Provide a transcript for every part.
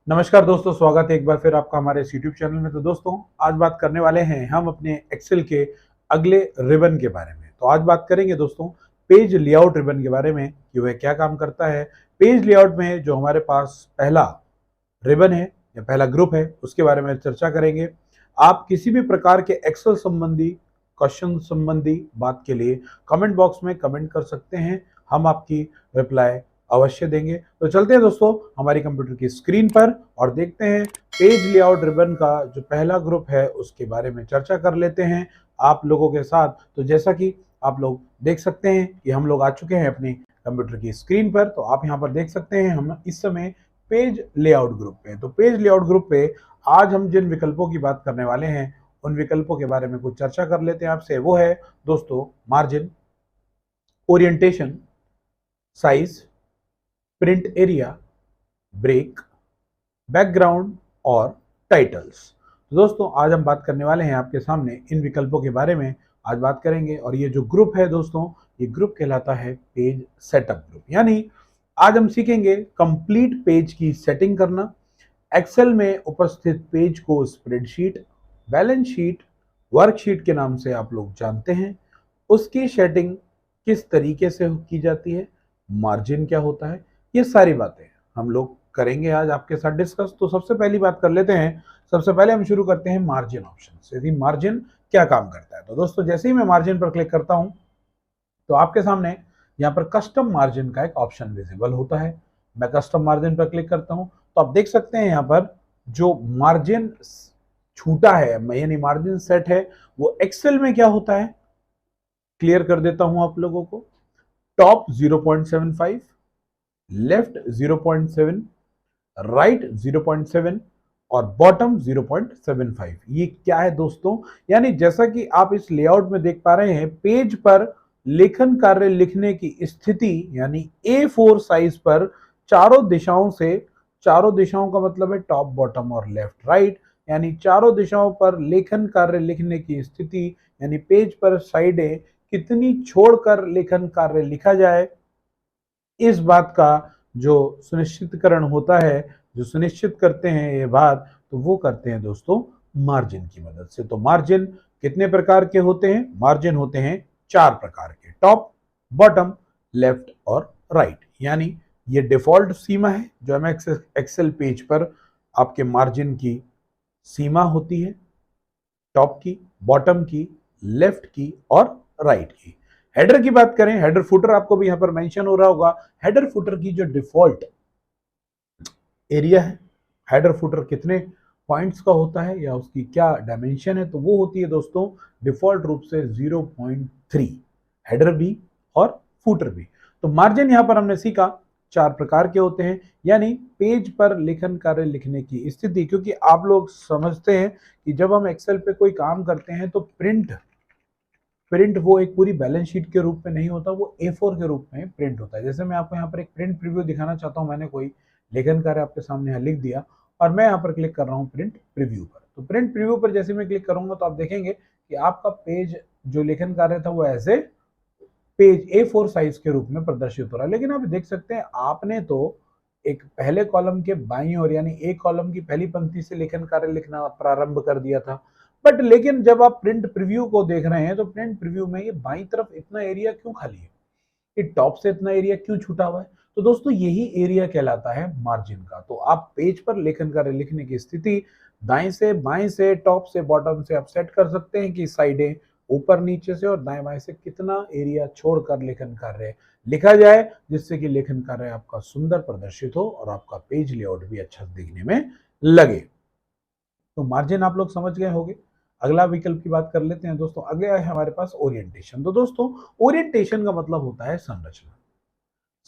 नमस्कार दोस्तों, स्वागत है एक बार फिर आपका हमारे इस यूट्यूब चैनल में। तो दोस्तों, आज बात करने वाले हैं हम अपने एक्सेल के अगले रिबन के बारे में। तो आज बात करेंगे दोस्तों पेज लेआउट रिबन के बारे में कि वह क्या काम करता है। पेज लेआउट में जो हमारे पास पहला रिबन है या पहला ग्रुप है उसके बारे में चर्चा करेंगे। आप किसी भी प्रकार के एक्सेल संबंधी क्वेश्चन संबंधी बात के लिए कमेंट बॉक्स में कमेंट कर सकते हैं, हम आपकी रिप्लाई अवश्य देंगे। तो चलते हैं दोस्तों हमारी कंप्यूटर की स्क्रीन पर और देखते हैं पेज लेआउट रिबन का जो पहला ग्रुप है उसके बारे में चर्चा कर लेते हैं आप लोगों के साथ। तो जैसा कि आप लोग देख सकते हैं कि हम लोग आ चुके हैं अपनी कंप्यूटर की स्क्रीन पर। तो आप यहाँ पर देख सकते हैं हम इस समय पेज लेआउट ग्रुप पे। तो पेज लेआउट ग्रुप पे आज हम जिन विकल्पों की बात करने वाले हैं उन विकल्पों के बारे में कुछ चर्चा कर लेते हैं आपसे। वो है दोस्तों margin, orientation, size, print area, break, background और टाइटल्स। तो दोस्तों आज हम बात करने वाले हैं आपके सामने इन विकल्पों के बारे में आज बात करेंगे। और ये जो ग्रुप है दोस्तों, ये ग्रुप कहलाता है पेज सेटअप ग्रुप। यानी आज हम सीखेंगे कंप्लीट पेज की सेटिंग करना, एक्सेल में उपस्थित पेज को स्प्रेडशीट, बैलेंस शीट, वर्कशीट के नाम से आप लोग जानते हैं, उसकी सेटिंग किस तरीके से की जाती है, मार्जिन क्या होता है, ये सारी बातें हम लोग करेंगे आज आपके साथ डिस्कस। तो सबसे पहली बात कर लेते हैं, सबसे पहले हम शुरू करते हैं मार्जिन ऑप्शन से। यदि मार्जिन क्या काम करता है, तो दोस्तों जैसे ही मैं मार्जिन पर क्लिक करता हूं तो आपके सामने यहाँ पर कस्टम मार्जिन का एक ऑप्शन विजिबल होता है। मैं कस्टम मार्जिन पर क्लिक करता हूं तो आप देख सकते हैं यहाँ पर जो मार्जिन छूटा है यानी मार्जिन सेट है वो एक्सेल में क्या होता है क्लियर कर देता हूं आप लोगों को। टॉप 0.75, लेफ्ट 0.7, राइट 0.7 और बॉटम 0.75। ये क्या है दोस्तों, यानी जैसा कि आप इस लेआउट में देख पा रहे हैं, पेज पर लेखन कार्य लिखने की स्थिति यानी A4 साइज पर चारों दिशाओं से, चारों दिशाओं का मतलब है टॉप, बॉटम और लेफ्ट राइट, यानी चारों दिशाओं पर लेखन कार्य लिखने की स्थिति यानी पेज पर साइडें कितनी छोड़कर लेखन कार्य लिखा जाए, इस बात का जो सुनिश्चितकरण होता है, जो सुनिश्चित करते हैं ये बात, तो वो करते हैं दोस्तों मार्जिन की मदद से। तो मार्जिन कितने प्रकार के होते हैं? मार्जिन होते हैं 4 प्रकार के, टॉप, बॉटम, लेफ्ट और राइट। यानी ये डिफॉल्ट सीमा है जो हमें एक्सेल पेज पर आपके मार्जिन की सीमा होती है, टॉप की, बॉटम की, लेफ्ट की और राइट की। हेडर की बात करें, हेडर फुटर आपको भी यहां पर मेंशन हो रहा होगा। हेडर फुटर की जो डिफॉल्ट एरिया है, हेडर फुटर कितने पॉइंट्स का होता है या उसकी क्या डायमेंशन है, तो वो होती है दोस्तों डिफॉल्ट रूप से 0.3, हेडर भी और फुटर भी। तो मार्जिन यहां पर हमने सीखा 4 प्रकार के होते हैं, यानी पेज पर लेखन कार्य लिखने की स्थिति। क्योंकि आप लोग समझते हैं कि जब हम एक्सेल पे कोई काम करते हैं तो प्रिंट वो एक पूरी बैलेंस शीट के रूप में नहीं होता, वो A4 के रूप में प्रिंट होता है। जैसे मैं आपको यहाँ पर एक प्रिंट प्रीव्यू दिखाना चाहता हूँ, मैंने कोई लेखन कार्य आपके सामने यहाँ लिख दिया और मैं यहाँ पर क्लिक कर रहा हूँ प्रिंट प्रीव्यू पर। तो प्रिंट प्रीव्यू पर जैसे मैं क्लिक करूंगा तो आप देखेंगे कि आपका पेज जो लेखन कार्य था वो ऐसे पेज A4 साइज के रूप में प्रदर्शित हो रहा है। लेकिन आप देख सकते हैं आपने तो एक पहले कॉलम के बाईं ओर यानी एक कॉलम की पहली पंक्ति से लेखन कार्य लिखना प्रारंभ कर दिया था, बट लेकिन जब आप प्रिंट प्रीव्यू को देख रहे हैं तो प्रिंट प्रीव्यू में ये बाईं तरफ इतना एरिया क्यों खाली है, ये टॉप से इतना एरिया क्यों छूटा हुआ है? तो दोस्तों यही एरिया कहलाता है मार्जिन का। तो आप पेज पर लेखन कार्य लिखने की स्थिति दाएं से बाएं से, टॉप से बॉटम से आप सेट कर सकते हैं कि साइडें ऊपर नीचे से और दाएं बाएं से कितना एरिया छोड़कर लेखन कार्य लिखा जाए, जिससे कि लेखन कार्य आपका सुंदर प्रदर्शित हो और आपका पेज लेआउट भी अच्छा दिखने में लगे। तो मार्जिन आप लोग समझ गए होंगे। अगला विकल्प की बात कर लेते हैं दोस्तों। अगला है हमारे पास ओरिएंटेशन। तो दोस्तों ओरिएंटेशन का मतलब होता है संरचना।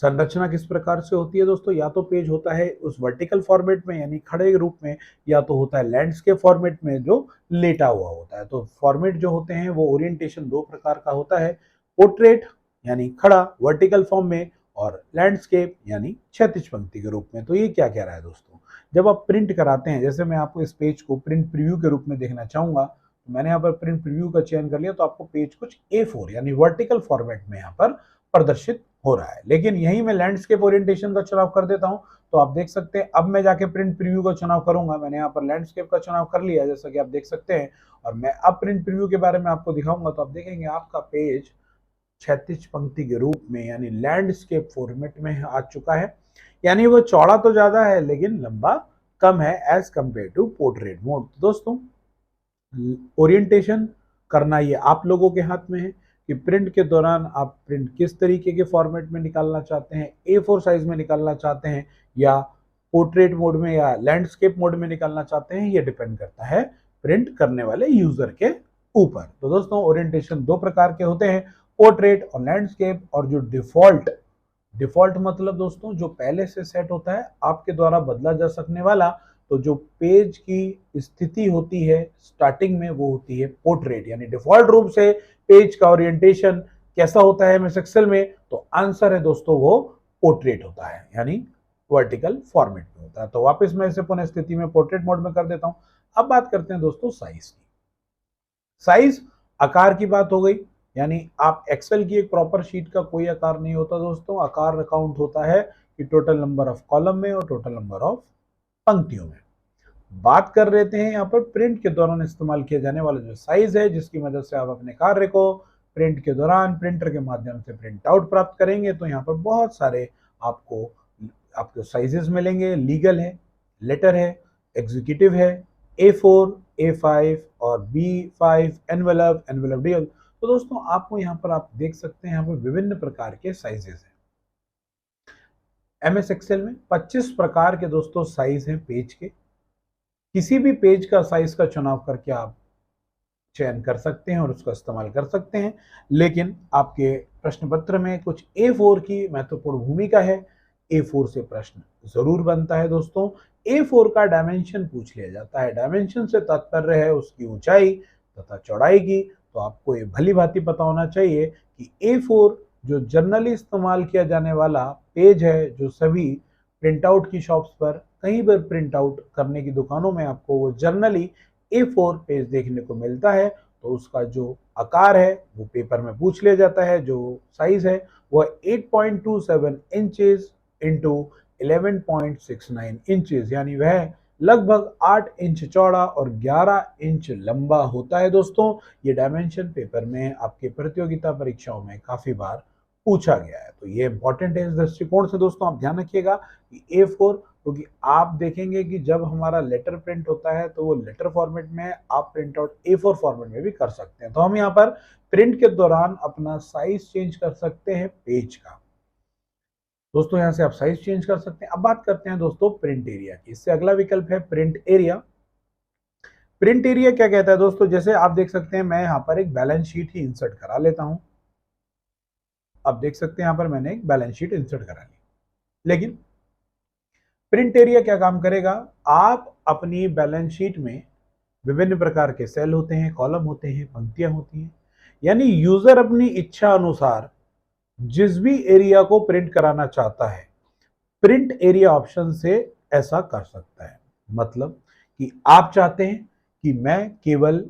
संरचना किस प्रकार से होती है दोस्तों? या तो पेज होता है उस वर्टिकल फॉर्मेट में यानी खड़े रूप में, या तो होता है लैंडस्केप फॉर्मेट में जो लेटा हुआ होता है। तो फॉर्मेट जो होते हैं वो ओरिएंटेशन 2 प्रकार का होता है, पोर्ट्रेट यानी खड़ा वर्टिकल फॉर्म में और लैंडस्केप यानी क्षैतिज पंक्ति के रूप में। तो ये क्या कह रहा है दोस्तों, जब आप प्रिंट कराते हैं, जैसे मैं आपको इस पेज को प्रिंट प्रीव्यू के रूप में देखना चाहूंगा, तो मैंने यहाँ पर प्रिंट प्रीव्यू का चयन कर लिया, तो आपको पेज कुछ A4 यानी वर्टिकल फॉर्मेट में यहाँ पर प्रदर्शित हो रहा है। लेकिन यही मैं लैंडस्केप ओरिएंटेशन का चुनाव कर देता हूं, तो आप देख सकते हैं अब मैं जाके प्रिंट प्रीव्यू का चुनाव करूंगा। मैंने यहाँ पर लैंडस्केप का चुनाव कर लिया जैसा कि आप देख सकते हैं, और मैं अब प्रिंट प्रीव्यू के बारे में आपको दिखाऊंगा। तो आप देखेंगे आपका पेज क्षैतिज पंक्ति के रूप में यानी लैंडस्केप फॉर्मेट में आ चुका है। यानी वो चौड़ा तो ज्यादा है लेकिन लंबा कम है as compared to portrait mode. दोस्तों, ओरिएंटेशन करना ये आप लोगों के हाथ में है कि प्रिंट के दौरान आप प्रिंट किस तरीके के फॉर्मेट में निकालना चाहते हैं, A4 साइज में निकालना चाहते हैं या पोर्ट्रेट मोड में या लैंडस्केप मोड में निकालना चाहते हैं। ये डिपेंड करता है प्रिंट करने वाले यूजर के ऊपर। तो दोस्तों, ओरिएंटेशन दो प्रकार के होते हैं, पोर्ट्रेट और लैंडस्केप। और जो डिफॉल्ट मतलब दोस्तों जो पहले से सेट होता है, आपके द्वारा बदला जा सकने वाला, तो जो पेज की स्थिति होती है स्टार्टिंग में वो होती है पोर्ट्रेट। यानी डिफॉल्ट रूप से पेज का ओरिएंटेशन कैसा होता है एमएस एक्सेल में, तो आंसर है दोस्तों वो पोर्ट्रेट होता है, यानी वर्टिकल फॉर्मेट में होता है। तो वापस मैं इसे पुनः स्थिति में पोर्ट्रेट मोड में कर देता हूं। अब बात करते हैं दोस्तों साइज की। साइज आकार की बात हो गई, यानी आप एक्सेल की एक प्रॉपर शीट का कोई आकार नहीं होता दोस्तों। आकार काउंट होता है कि टोटल नंबर ऑफ कॉलम में और टोटल नंबर ऑफ पंक्तियों में। बात कर लेते हैं यहाँ पर प्रिंट के दौरान इस्तेमाल किया जाने वाला जो साइज है, जिसकी मदद से आप अपने कार्य को प्रिंट के दौरान प्रिंटर के माध्यम से प्रिंट आउट प्राप्त करेंगे। तो यहाँ पर बहुत सारे आपको साइजेस मिलेंगे। लीगल है, लेटर है, एग्जीक्यूटिव है, A4, A5 और B5, एनवेलप डीएल। तो दोस्तों आपको यहाँ पर आप देख सकते हैं यहाँ पर विभिन्न प्रकार के साइजेस हैं। एमएस एक्सेल में 25 प्रकार के दोस्तों साइज हैं पेज के। किसी भी पेज का साइज का चुनाव करके आप चयन कर सकते हैं और उसका इस्तेमाल कर सकते हैं। लेकिन आपके प्रश्न पत्र में कुछ A4 की महत्वपूर्ण भूमिका है। A4 से प्रश्न जरूर बनता है दोस्तों। A4 का डायमेंशन पूछ लिया जाता है। डायमेंशन से तात्पर्य है उसकी ऊंचाई तथा चौड़ाई की। तो आपको ये भली भांति पता होना चाहिए कि A4 जो जनरली इस्तेमाल किया जाने वाला पेज है, जो सभी प्रिंट आउट की शॉप्स पर कहीं पर प्रिंट आउट करने की दुकानों में आपको वो जनरली A4 पेज देखने को मिलता है। तो उसका जो आकार है वो पेपर में पूछ लिया जाता है। जो साइज है वह 8.27 इंचेस इंटू 11.69 इंचेस, यानी वह लगभग 8 इंच चौड़ा और 11 इंच लंबा होता है। दोस्तों, ये डायमेंशन पेपर में आपके प्रतियोगिता परीक्षाओं में काफी बार पूछा गया है। तो ये इंपॉर्टेंट है इस दृष्टिकोण से। दोस्तों आप ध्यान रखिएगा कि A4, क्योंकि आप देखेंगे कि जब हमारा लेटर प्रिंट होता है तो वो लेटर फॉर्मेट में आप प्रिंट आउट A4 फॉर्मेट में भी कर सकते हैं। तो हम यहाँ पर प्रिंट के दौरान अपना साइज चेंज कर सकते हैं पेज का। दोस्तों यहाँ से आप साइज चेंज कर सकते हैं। अब बात करते हैं दोस्तों प्रिंट एरिया की। इससे अगला विकल्प है प्रिंट एरिया। प्रिंट एरिया क्या कहता है दोस्तों, जैसे आप देख सकते हैं मैं यहाँ पर एक बैलेंस शीट ही इंसर्ट करा लेता हूं। आप देख सकते हैं यहाँ पर मैंने एक बैलेंस शीट इंसर्ट करा ली। लेकिन प्रिंट एरिया क्या काम करेगा, आप अपनी बैलेंस शीट में विभिन्न प्रकार के सेल होते हैं, कॉलम होते हैं, पंक्तियां होती हैं, यानी यूजर अपनी इच्छा अनुसार जिस भी एरिया को प्रिंट कराना चाहता है प्रिंट एरिया ऑप्शन से ऐसा कर सकता है। मतलब कि आप चाहते हैं कि मैं केवल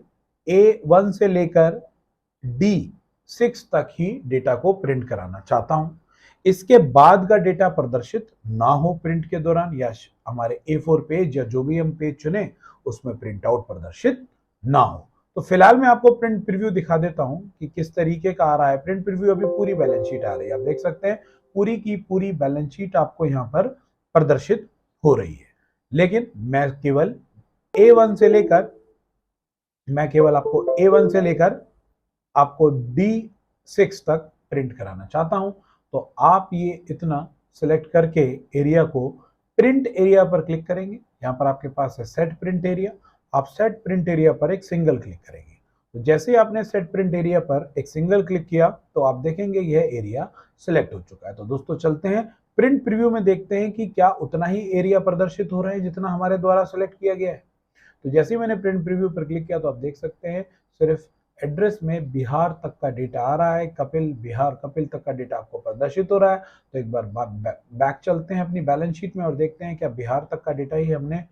A1 से लेकर D6 तक ही डेटा को प्रिंट कराना चाहता हूं, इसके बाद का डेटा प्रदर्शित ना हो प्रिंट के दौरान, या हमारे A4 पेज या जो भी हम पेज चुने उसमें प्रिंट आउट प्रदर्शित ना हो। तो फिलहाल मैं आपको प्रिंट प्रीव्यू दिखा देता हूं कि किस तरीके का आ रहा है प्रिंट प्रीव्यू। अभी पूरी बैलेंस शीट आ रही है, आप देख सकते हैं पूरी की पूरी बैलेंस शीट आपको यहाँ पर प्रदर्शित हो रही है। लेकिन मैं केवल A1 से लेकर आपको D6 तक प्रिंट कराना चाहता हूं। तो आप ये इतना सिलेक्ट करके एरिया को प्रिंट एरिया पर क्लिक करेंगे। यहाँ पर आपके पास है सेट प्रिंट एरिया। आप सेट प्रिंट एरिया पर एक सिंगल क्लिक करेंगे। तो जैसे ही आपने सेट प्रिंट एरिया पर एक सिंगल क्लिक किया तो आप देखेंगे यह एरिया सिलेक्ट हो चुका है। तो दोस्तों चलते हैं प्रिंट प्रीव्यू में, देखते हैं कि क्या उतना ही एरिया प्रदर्शित हो रहा है जितना हमारे द्वारा सिलेक्ट किया गया है। तो जैसे ही मैंने प्रिंट प्रीव्यू पर क्लिक किया तो आप देख सकते हैं सिर्फ एड्रेस में बिहार तक का डेटा आ रहा है, कपिल तक का डेटा आपको प्रदर्शित हो रहा है। तो एक बार बैक चलते हैं अपनी बैलेंस शीट में और देखते हैं क्या बिहार तक का डेटा ही हमने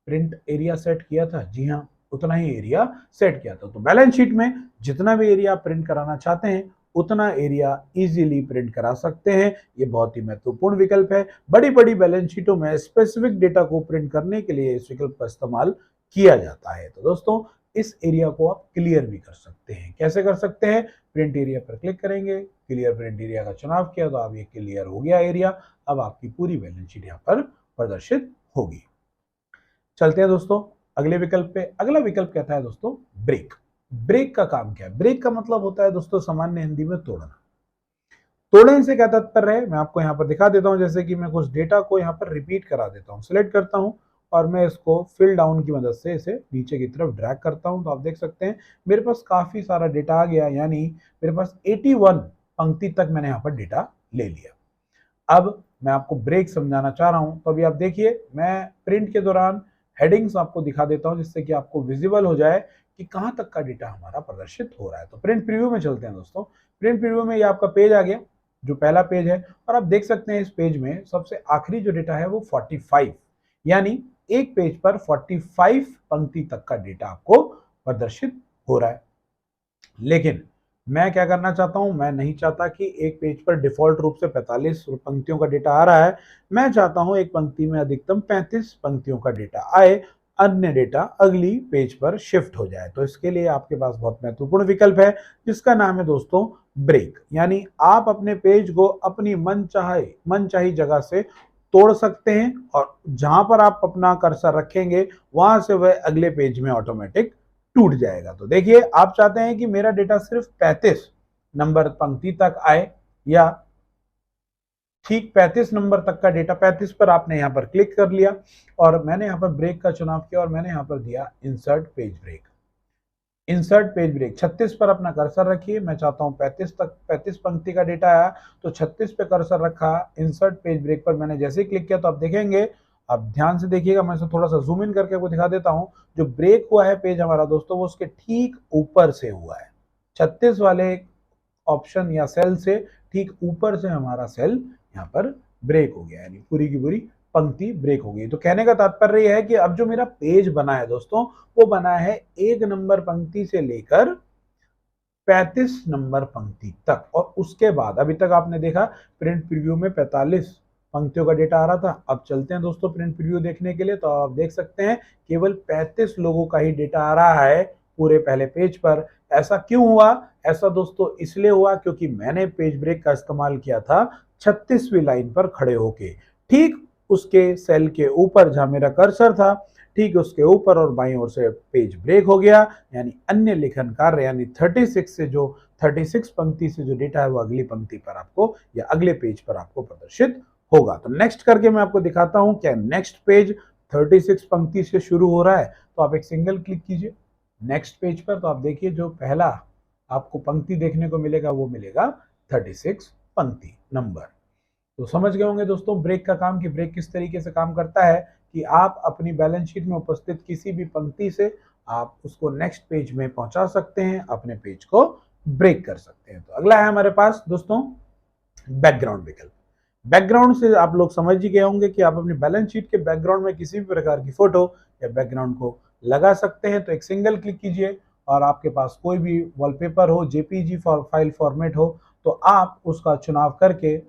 प्रिंट एरिया सेट किया था। जी हाँ, उतना ही एरिया सेट किया था। तो बैलेंस शीट में जितना भी एरिया आप प्रिंट कराना चाहते हैं उतना एरिया इजीली प्रिंट करा सकते हैं। ये बहुत ही महत्वपूर्ण विकल्प है। बड़ी बड़ी बैलेंस शीटों में स्पेसिफिक डेटा को प्रिंट करने के लिए इस विकल्प का इस्तेमाल किया जाता है। तो दोस्तों इस एरिया को आप क्लियर भी कर सकते हैं। कैसे कर सकते हैं? प्रिंट एरिया पर क्लिक करेंगे, क्लियर प्रिंट एरिया का चुनाव किया तो अब ये क्लियर हो गया एरिया। अब आपकी पूरी बैलेंस शीट यहाँ पर प्रदर्शित होगी। चलते हैं दोस्तों अगले विकल्प पे। अगला विकल्प कहता है दोस्तों ब्रेक। ब्रेक का काम क्या है? ब्रेक का मतलब होता है दोस्तों सामान्य हिंदी में तोड़ना। तोड़ने से क्या तात्पर्य है मैं आपको यहाँ पर दिखा देता हूँ। जैसे कि मैं कुछ डेटा को यहाँ पर रिपीट करा देता हूँ। सिलेक्ट करता हूँ और मैं इसको फिल डाउन की मदद से इसे नीचे की तरफ ड्रैग करता हूँ। तो आप देख सकते हैं मेरे पास काफी सारा डेटा आ गया, यानी मेरे पास 81 पंक्ति तक मैंने यहाँ पर डेटा ले लिया। अब मैं आपको ब्रेक समझाना चाह रहा हूँ। तो अभी आप देखिए मैं प्रिंट के दौरान हेडिंग्स आपको दिखा देता हूँ जिससे कि आपको विजिबल हो जाए कि कहाँ तक का डेटा हमारा प्रदर्शित हो रहा है। तो प्रिंट प्रीव्यू में चलते हैं दोस्तों। प्रिंट प्रीव्यू में ये आपका पेज आ गया, जो पहला पेज है, और आप देख सकते हैं इस पेज में सबसे आखिरी जो डेटा है वो 45, यानी एक पेज पर 45 पंक्ति तक का डेटा आपको प्रदर्शित हो रहा है। लेकिन मैं क्या करना चाहता हूं, मैं नहीं चाहता कि एक पेज पर डिफॉल्ट रूप से 45 पंक्तियों का डेटा आ रहा है। मैं चाहता हूं एक पंक्ति में अधिकतम 35 पंक्तियों का डेटा आए, अन्य डेटा अगली पेज पर शिफ्ट हो जाए। तो इसके लिए आपके पास बहुत महत्वपूर्ण विकल्प है जिसका नाम है दोस्तों ब्रेक। यानी आप अपने पेज को अपनी मनचाही जगह से तोड़ सकते हैं और जहां पर आप अपना कर्सर रखेंगे वहां से वह अगले पेज में ऑटोमेटिक टूट जाएगा। तो देखिए आप चाहते हैं कि मेरा डेटा सिर्फ 35 नंबर पंक्ति तक आए, या ठीक 35 नंबर तक का डेटा, 35 पर आपने यहाँ पर क्लिक कर लिया और मैंने यहाँ पर ब्रेक का चुनाव किया और मैंने यहाँ पर दिया insert page break. Insert page break 36 पर अपना कर्सर रखिए। मैं चाहता हूँ 35 पंक्ति का डेटा आया तो 36 पे कर्सर रखा। इंसर्ट पेज ब्रेक पर मैंने जैसे ही क्लिक किया तो आप देखेंगे, आप ध्यान से देखिएगा, मैं इसे थोड़ा सा जूम इन करके आपको दिखा देता हूँ। जो ब्रेक हुआ है पेज हमारा दोस्तों वो उसके ठीक ऊपर से हुआ है। 36 वाले ऑप्शन या सेल से ठीक ऊपर से हमारा सेल यहाँ पर ब्रेक हो गया, यानी पूरी की पूरी पंक्ति ब्रेक हो गई। तो कहने का तात्पर्य यह है कि अब जो मेरा पेज बना है दोस्तों वो बना है 1 नंबर पंक्ति से लेकर 35 नंबर पंक्ति तक। और उसके बाद अभी तक आपने देखा प्रिंट प्रीव्यू में 45 पंक्तियों का डेटा आ रहा था। अब चलते हैं दोस्तों प्रिंट प्रीव्यू देखने के लिए। तो आप देख सकते हैं केवल 35 लोगों का ही डेटा आ रहा है पूरे पहले पेज पर। ऐसा क्यों हुआ? ऐसा दोस्तों इसलिए हुआ क्योंकि मैंने पेज ब्रेक का इस्तेमाल किया था 36वीं लाइन पर खड़े होके। ठीक उसके सेल के ऊपर जहां मेरा कर्सर था, ठीक उसके ऊपर और बाईं ओर से पेज ब्रेक हो गया, यानी अन्य लेखन कार्य, यानी 36 पंक्ति से जो डेटा है वो अगली पंक्ति पर आपको या अगले पेज पर आपको प्रदर्शित होगा। तो नेक्स्ट करके मैं आपको दिखाता हूं क्या नेक्स्ट पेज 36 पंक्ति से शुरू हो रहा है। तो आप एक सिंगल क्लिक कीजिए नेक्स्ट पेज पर, तो आप देखिए जो पहला आपको पंक्ति देखने को मिलेगा वो मिलेगा 36 पंक्ति नंबर। तो समझ गए होंगे दोस्तों ब्रेक का काम, कि ब्रेक किस तरीके से काम करता है, कि आप अपनी बैलेंस शीट में उपस्थित किसी भी पंक्ति से आप उसको नेक्स्ट पेज में पहुंचा सकते हैं, अपने पेज को ब्रेक कर सकते हैं। तो अगला है हमारे पास दोस्तों बैकग्राउंड विकल्प। बैकग्राउंड से आप लोग समझ ही गए होंगे कि आप अपनी बैलेंस शीट के बैकग्राउंड में किसी भी प्रकार की फोटो या बैकग्राउंड को लगा सकते हैं। तो एक सिंगल क्लिक कीजिए और आपके पास कोई भी वॉलपेपर हो, जेपीजी फाइल फॉर्मेट हो, तो आप उसका चुनाव करके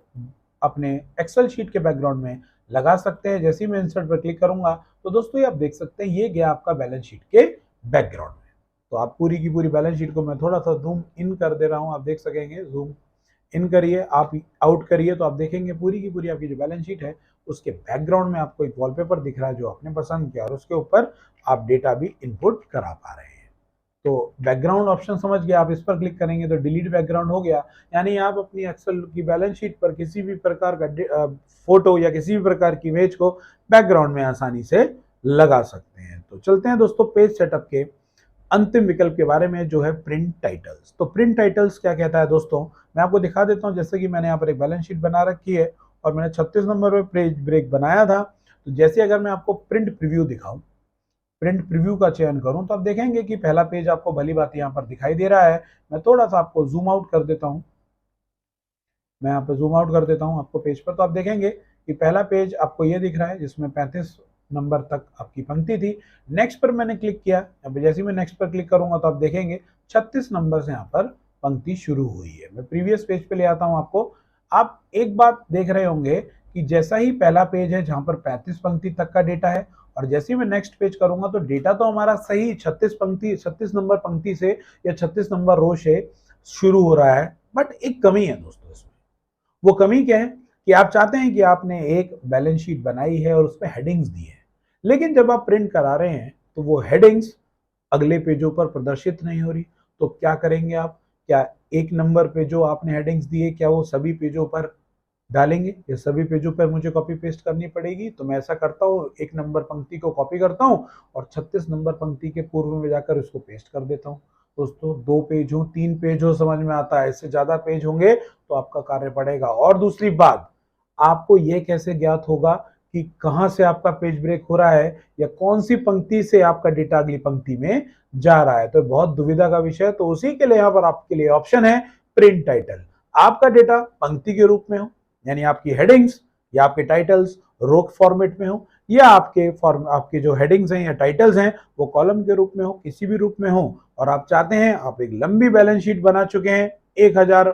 अपने एक्सेल शीट के बैकग्राउंड में लगा सकते हैं। जैसे ही मैं इंसर्ट पर क्लिक करूंगा तो दोस्तों ये आप देख सकते हैं ये गया आपका बैलेंस शीट के बैकग्राउंड में। तो आप पूरी की पूरी बैलेंस शीट को मैं थोड़ा सा जूम इन कर दे रहा हूं, आप देख सकेंगे। जूम इन करिए, आप आउट करिए, तो आप देखेंगे पूरी की पूरी आपकी जो बैलेंस शीट है उसके बैकग्राउंड में आपको एक वॉलपेपर दिख रहा है जो आपने पसंद किया, और उसके ऊपर आप डेटा भी इनपुट करा पा रहे हैं। तो बैकग्राउंड ऑप्शन समझ गए, आप इस पर क्लिक करेंगे तो डिलीट बैकग्राउंड हो गया, यानी आप अपनी एक्सेल की बैलेंस शीट पर किसी भी प्रकार का फोटो या किसी भी प्रकार की इमेज को बैकग्राउंड में आसानी से लगा सकते हैं। तो चलते हैं दोस्तों पेज सेटअप के अंतिम विकल्प के बारे में, जो है प्रिंट टाइटल्स। तो प्रिंट टाइटल्स क्या कहता है दोस्तों, मैं आपको दिखा देता हूं। जैसे कि मैंने यहाँ पर एक बैलेंस शीट बना रखी है और मैंने 36 नंबर पे पेज ब्रेक बनाया था। तो जैसे अगर मैं आपको प्रिंट प्रीव्यू दिखाऊं, प्रिंट प्रीव्यू का चयन करूं, तो आप देखेंगे कि पहला पेज आपको भली बात यहाँ पर दिखाई दे रहा है। मैं थोड़ा सा आपको जूम आउट कर देता हूं, मैं यहाँ पे जूम आउट कर देता हूं आपको पेज पर, तो आप देखेंगे कि पहला पेज आपको ये दिख रहा है जिसमें 35 नंबर तक आपकी पंक्ति थी। नेक्स्ट पर मैंने क्लिक किया, अब जैसे ही मैं नेक्स्ट पर क्लिक करूंगा तो आप देखेंगे 36 नंबर से यहाँ पर पंक्ति शुरू हुई है। मैं प्रीवियस पेज पे ले आता हूं आपको। आप एक बात देख रहे होंगे कि जैसा ही पहला पेज है जहां पर 35 पंक्ति तक का डेटा है, और जैसे ही मैं नेक्स्ट पेज करूंगा तो डेटा तो हमारा सही 36 नंबर पंक्ति से या 36 नंबर रो से शुरू हो रहा है, बट एक कमी है दोस्तों इसमें। वो कमी क्या है कि आप चाहते हैं कि आपने एक बैलेंस शीट बनाई है और उसमें हेडिंग्स दी है, लेकिन जब आप प्रिंट करा रहे हैं तो वो हेडिंग्स अगले पेजों पर प्रदर्शित नहीं हो रही। तो क्या करेंगे आप? क्या एक नंबर पे जो आपने हेडिंग्स दी है क्या वो सभी पेजों पर डालेंगे या सभी पेजों पर मुझे कॉपी पेस्ट करनी पड़ेगी? तो मैं ऐसा करता हूँ, एक नंबर पंक्ति को कॉपी करता हूँ और 36 नंबर पंक्ति के पूर्व में जाकर उसको पेस्ट कर देता हूँ। दोस्तों 2 पेज हो 3 पेज हो समझ में आता है, इससे ज्यादा पेज होंगे तो आपका कार्य पड़ेगा। और दूसरी बात, आपको यह कैसे ज्ञात होगा कि कहां से आपका पेज ब्रेक हो रहा है या कौन सी पंक्ति से आपका डेटा अगली पंक्ति में जा रहा है? तो बहुत दुविधा का विषय है। तो उसी के लिए यहाँ पर आपके लिए ऑप्शन है प्रिंट टाइटल। आपका डेटा पंक्ति के रूप में हो, यानी आपकी हेडिंग्स या आपके टाइटल्स रो फॉर्मेट में हो, या आपके जो हेडिंग्स हैं या टाइटल्स हैं वो कॉलम के रूप में हो, किसी भी रूप में हो, और आप चाहते हैं, आप एक लंबी बैलेंस शीट बना चुके हैं 1000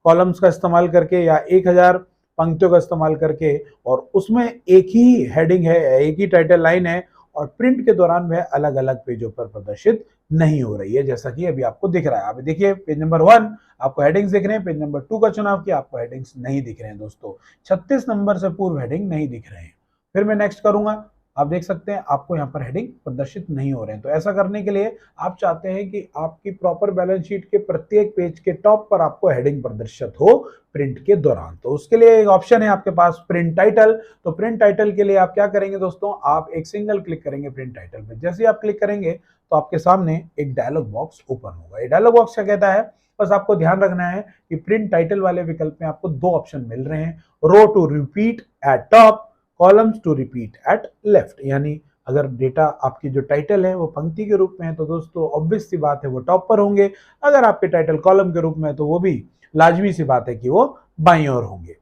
कॉलम्स का इस्तेमाल करके या 1000 पंक्तियों का इस्तेमाल करके, और उसमें एक ही हेडिंग है, एक ही टाइटल लाइन है, और प्रिंट के दौरान वह अलग अलग पेजों पर प्रदर्शित नहीं हो रही है, जैसा कि अभी आपको दिख रहा है। अभी देखिए पेज नंबर 1 आपको हेडिंग्स दिख रहे हैं, पेज नंबर 2 का चुनाव किया, आपको हेडिंग्स नहीं दिख रहे हैं दोस्तों, 36 नंबर से पूर्व हेडिंग नहीं दिख रहे हैं। फिर मैं नेक्स्ट करूंगा, आप देख सकते हैं आपको यहाँ पर हेडिंग प्रदर्शित नहीं हो रहे हैं। तो ऐसा करने के लिए आप चाहते हैं कि आपकी प्रॉपर बैलेंस शीट के प्रत्येक पेज के टॉप पर आपको हेडिंग प्रदर्शित हो प्रिंट के दौरान। तो उसके लिए एक ऑप्शन है आपके पास प्रिंट टाइटल। तो प्रिंट टाइटल के लिए आप क्या करेंगे दोस्तों, आप एक सिंगल क्लिक करेंगे प्रिंट टाइटल पे। जैसे ही आप क्लिक करेंगे तो आपके सामने एक डायलॉग बॉक्स ओपन होगा। ये डायलॉग बॉक्स क्या कहता है, बस आपको ध्यान रखना है कि प्रिंट टाइटल वाले विकल्प में आपको 2 ऑप्शन मिल रहे हैं, row to repeat at top, columns to repeat at left. यानी अगर डेटा आपकी जो टाइटल है वो पंक्ति के रूप में है तो दोस्तों ऑब्वियस सी बात है वो टॉप पर होंगे, अगर आपके टाइटल कॉलम के रूप में है तो वो भी लाजमी सी बात है कि वो बाईं ओर होंगे।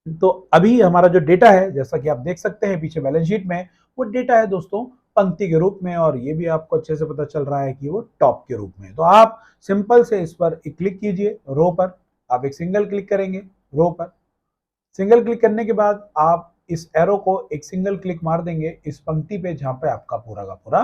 तो अभी हमारा जो डेटा है, जैसा कि आप देख सकते हैं पीछे बैलेंस शीट में, वो डेटा है दोस्तों पंक्ति के रूप में, और ये भी आपको अच्छे से पता चल रहा है कि वो टॉप के रूप में। तो आप सिंपल से इस पर एक क्लिक कीजिए, रो पर आप एक सिंगल क्लिक करेंगे, रो पर सिंगल क्लिक करने के बाद आप इस एरो को एक सिंगल क्लिक मार देंगे इस पंक्ति पे जहां पे आपका पूरा का पूरा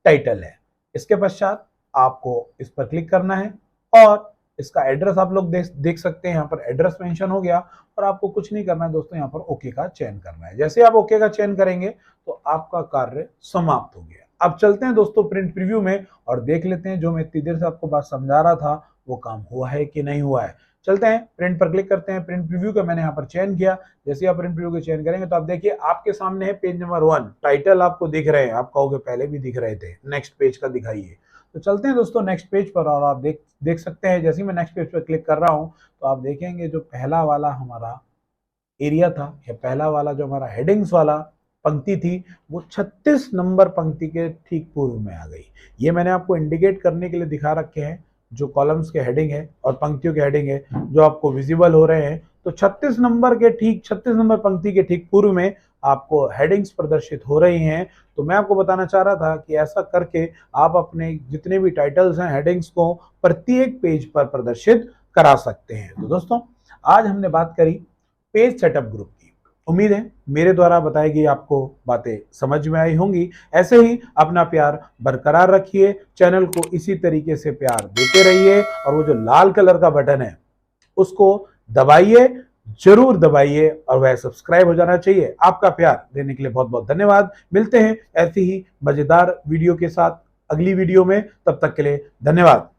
टाइटल है। इसके पश्चात आपको इस पर क्लिक करना है और इसका एड्रेस आप लोग देख सकते हैं, यहाँ पर एड्रेस मेंशन हो गया, और आपको कुछ नहीं करना है दोस्तों, यहाँ पर ओके का चयन करना है। जैसे आप ओके का चयन करेंगे तो आपका कार्य समाप्त हो गया। अब चलते हैं दोस्तों प्रिंट प्रीव्यू में और देख लेते हैं जो मैं इतनी देर से आपको बात समझा रहा था वो काम हुआ है कि नहीं हुआ है। चलते हैं प्रिंट पर क्लिक करते हैं। प्रिंट प्रीव्यू का मैंने यहाँ पर चयन किया। जैसे आप प्रिंट प्रीव्यू का चयन करेंगे तो आप देखिए आपके सामने है पेज नंबर 1, टाइटल आपको दिख रहे हैं, आप कहोगे पहले भी दिख रहे थे, नेक्स्ट पेज का दिखाइए। तो चलते हैं दोस्तों नेक्स्ट पेज पर, और आप देख सकते हैं जैसे मैं नेक्स्ट पेज पर क्लिक कर रहा हूं तो आप देखेंगे जो पहला वाला हमारा एरिया था या पहला वाला जो हमारा हेडिंग्स वाला पंक्ति थी वो 36 नंबर पंक्ति के ठीक पूर्व में आ गई। ये मैंने आपको इंडिकेट करने के लिए दिखा रखे हैं जो कॉलम्स के हेडिंग है और पंक्तियों के हेडिंग है जो आपको विजिबल हो रहे हैं। तो 36 नंबर पंक्ति के ठीक पूर्व में आपको हेडिंग्स प्रदर्शित हो रही हैं। तो मैं आपको बताना चाह रहा था कि ऐसा करके आप अपने जितने भी टाइटल्स हैं हेडिंग्स को प्रत्येक पेज पर प्रदर्शित करा सकते हैं। तो दोस्तों आज हमने बात करी पेज सेटअप ग्रुप की। उम्मीद है मेरे द्वारा बताई गई आपको बातें समझ में आई होंगी। ऐसे ही अपना प्यार बरकरार रखिए, चैनल को इसी तरीके से प्यार देते रहिए, और वो जो लाल कलर का बटन है उसको दबाइए, जरूर दबाइए, और वह सब्सक्राइब हो जाना चाहिए। आपका प्यार देने के लिए बहुत बहुत धन्यवाद। मिलते हैं ऐसी ही मजेदार वीडियो के साथ अगली वीडियो में, तब तक के लिए धन्यवाद।